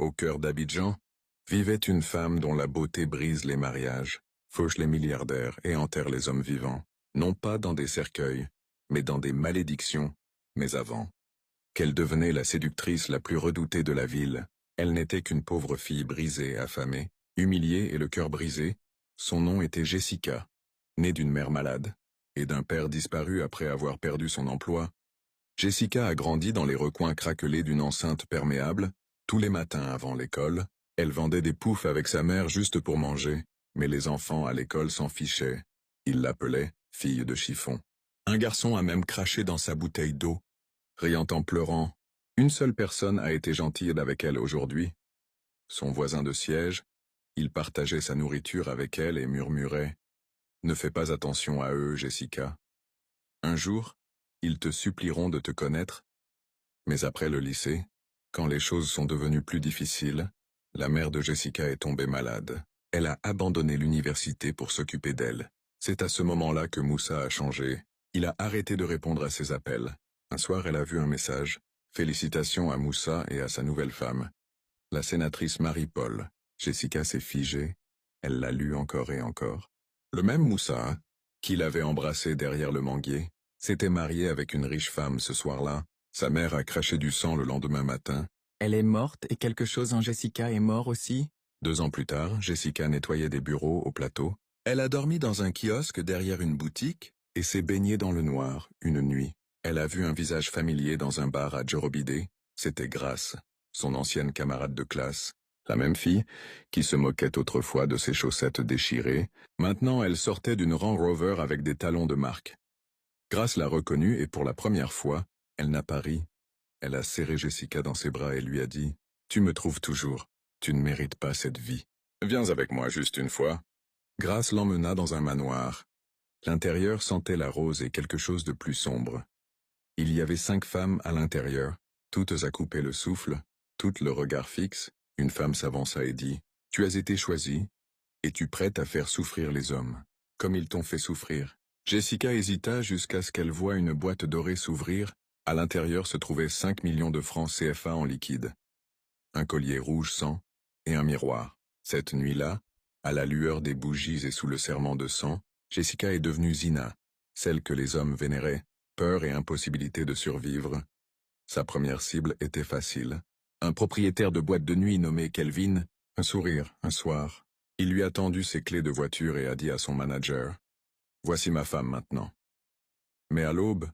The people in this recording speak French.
Au cœur d'Abidjan, vivait une femme dont la beauté brise les mariages, fauche les milliardaires et enterre les hommes vivants, non pas dans des cercueils, mais dans des malédictions, mais avant. Qu'elle devenait la séductrice la plus redoutée de la ville, elle n'était qu'une pauvre fille brisée, affamée, humiliée et le cœur brisé. Son nom était Jessica, née d'une mère malade, et d'un père disparu après avoir perdu son emploi. Jessica a grandi dans les recoins craquelés d'une enceinte perméable. Tous les matins avant l'école, elle vendait des poufs avec sa mère juste pour manger, mais les enfants à l'école s'en fichaient. Ils l'appelaient « fille de chiffon ». Un garçon a même craché dans sa bouteille d'eau, riant en pleurant. Une seule personne a été gentille avec elle aujourd'hui. Son voisin de siège, il partageait sa nourriture avec elle et murmurait « Ne fais pas attention à eux, Jessica. Un jour, ils te supplieront de te connaître. » Mais après le lycée, quand les choses sont devenues plus difficiles, la mère de Jessica est tombée malade. Elle a abandonné l'université pour s'occuper d'elle. C'est à ce moment-là que Moussa a changé. Il a arrêté de répondre à ses appels. Un soir, elle a vu un message. Félicitations à Moussa et à sa nouvelle femme. La sénatrice Marie-Paul. Jessica s'est figée. Elle l'a lu encore et encore. Le même Moussa, qui l'avait embrassé derrière le manguier, s'était marié avec une riche femme ce soir-là. Sa mère a craché du sang le lendemain matin. Elle est morte et quelque chose en Jessica est mort aussi? 2 ans plus tard, Jessica nettoyait des bureaux au plateau. Elle a dormi dans un kiosque derrière une boutique et s'est baignée dans le noir une nuit. Elle a vu un visage familier dans un bar à Djorobidé. C'était Grace, son ancienne camarade de classe. La même fille qui se moquait autrefois de ses chaussettes déchirées. Maintenant, elle sortait d'une Range Rover avec des talons de marque. Grace l'a reconnue et pour la première fois, elle n'a pas ri. Elle a serré Jessica dans ses bras et lui a dit « Tu me trouves toujours. Tu ne mérites pas cette vie. Viens avec moi juste une fois. » Grace l'emmena dans un manoir. L'intérieur sentait la rose et quelque chose de plus sombre. Il y avait 5 femmes à l'intérieur, toutes à couper le souffle, toutes le regard fixe. Une femme s'avança et dit « Tu as été choisie. Es-tu prête à faire souffrir les hommes, comme ils t'ont fait souffrir ?» Jessica hésita jusqu'à ce qu'elle voie une boîte dorée s'ouvrir. À l'intérieur se trouvaient 5 millions de francs CFA en liquide, un collier rouge sang et un miroir. Cette nuit-là, à la lueur des bougies et sous le serment de sang, Jessica est devenue Zina, celle que les hommes vénéraient, peur et impossibilité de survivre. Sa première cible était facile. Un propriétaire de boîte de nuit nommé Kelvin, un sourire, un soir. Il lui a tendu ses clés de voiture et a dit à son manager « Voici ma femme maintenant. » Mais à l'aube,